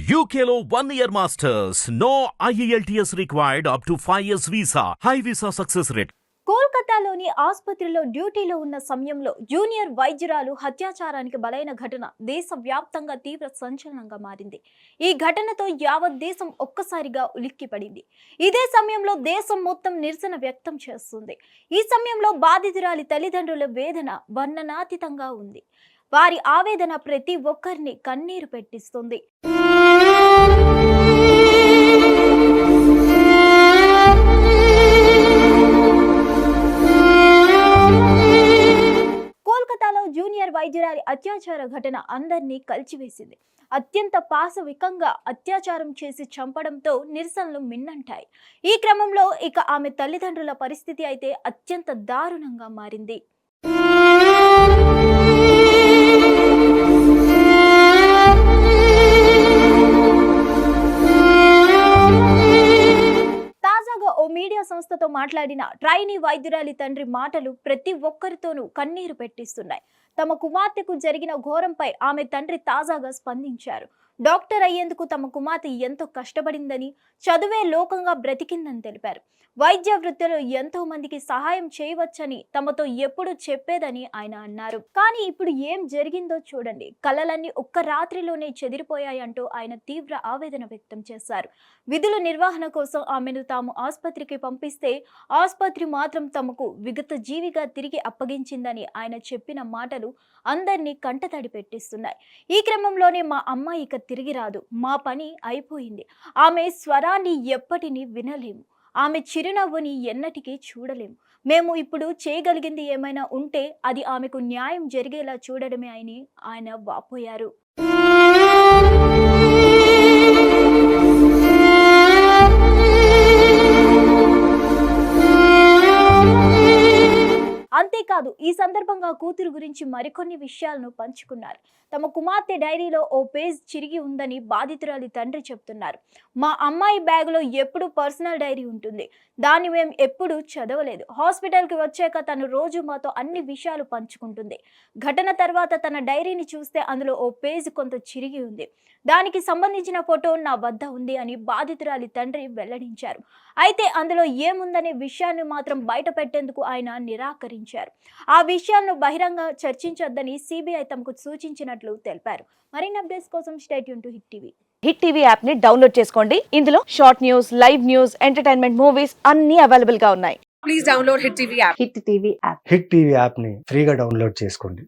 UKLO 1 year masters. No IELTS required up to 5 years visa. High visa success rate. కోల్కతాలోని ఆసుపత్రిలో డ్యూటీలో ఉన్న సమయంలో జూనియర్ వైద్యురాలు హత్యాచారానికి బలైన ఘటన దేశవ్యాప్తంగా తీవ్ర సంచలనంగా మారింది. ఈ ఘటనతో యావత్ దేశం ఒక్కసారిగా ఉలిక్కిపడింది. ఇదే సమయంలో దేశం మొత్తం నిరసన వ్యక్తం చేస్తుంది. ఈ సమయంలో బాధితురాలి తల్లిదండ్రుల వేదన వర్ణనాతీతంగా ఉంది. వారి ఆవేదన ప్రతి ఒక్కరిని కన్నీరు పెట్టిస్తుంది. జూనియర్ వైద్యురాలి అత్యాచార ఘటన అందరినీ కలిచివేసింది. అత్యంత పాశవికంగా అత్యాచారం చేసి చంపడంతో నిరసనలు మిన్నంటాయి. ఈ క్రమంలో ఇక ఆమె తల్లిదండ్రుల పరిస్థితి అయితే అత్యంత దారుణంగా మారింది. మీడియా సంస్థతో మాట్లాడిన ట్రైనీ వైద్యురాలి తండ్రి మాటలు ప్రతి ఒక్కరితోనూ కన్నీరు పెట్టిస్తున్నాయి. తమ కుమార్తెకు జరిగిన ఘోరంపై ఆమె తండ్రి తాజాగా స్పందించారు. డాక్టర్ అయ్యేందుకు తమ కుమార్తె ఎంతో కష్టపడిందని, చదువే లోకంగా బ్రతికిందని తెలిపారు. వైద్య వృత్తిలో ఎంతో మందికి సహాయం చేయవచ్చని తమతో ఎప్పుడు చెప్పేదని ఆయన అన్నారు. కానీ ఇప్పుడు ఏం జరిగిందో చూడండి. కలలన్నీ ఒక్క రాత్రిలోనే చెదిరిపోయాయంటూ ఆయన తీవ్ర ఆవేదన వ్యక్తం చేశారు. విధుల నిర్వహణ కోసం ఆమెను తాము ఆసుపత్రికి పంపిస్తే ఆసుపత్రి మాత్రం తమకు విగత జీవిగా తిరిగి అప్పగించిందని ఆయన చెప్పిన మాటలు అందరినీ కంటతడి పెట్టిస్తున్నాయి. ఈ క్రమంలోనే మా అమ్మ ఇక తిరిగి రాదు, మా పని అయిపోయింది, ఆమె స్వరాన్ని ఎప్పటినీ వినలేము, ఆమె చిరునవ్వుని ఎన్నటికీ చూడలేము, మేము ఇప్పుడు చేయగలిగింది ఏమైనా ఉంటే అది ఆమెకు న్యాయం జరిగేలా చూడడమే అని ఆయన వాపోయారు. అంతేకాదు, ఈ సందర్భంగా కూతురు గురించి మరికొన్ని విషయాలను పంచుకున్నారు. తమ కుమార్తె డైరీలో ఓ పేజ్ చిరిగి ఉందని బాధితురాలి తండ్రి చెప్తున్నారు. మా అమ్మాయి బ్యాగులో ఎప్పుడు పర్సనల్ డైరీ ఉంటుంది, దాన్ని మేము ఎప్పుడు చదవలేదు. హాస్పిటల్కి వచ్చాక తను రోజు మాతో అన్ని విషయాలు పంచుకుంటుంది. ఘటన తర్వాత తన డైరీని చూస్తే అందులో ఓ పేజ్ కొంత చిరిగి ఉంది, దానికి సంబంధించిన ఫోటో నా వద్ద ఉంది అని బాధితురాలి తండ్రి వెల్లడించారు. అయితే అందులో ఏముందనే విషయాన్ని మాత్రం బయట పెట్టేందుకు ఆయన నిరాకరించారు. ఆ విషయాలను బహిరంగ చర్చించొద్దని సిబిఐ తమకు సూచించినట్లు తెలిపారు. మరిన్ని అప్డేట్స్ కోసం stay tune to hit TV. Hit TV app ని డౌన్లోడ్ చేసుకోండి. ఇందులో short news, live news, entertainment movies అన్ని అవైలబుల్ గా ఉన్నాయి. Please download hit TV app. Hit TV app hit TV app ని ఫ్రీగా డౌన్లోడ్ చేసుకోండి.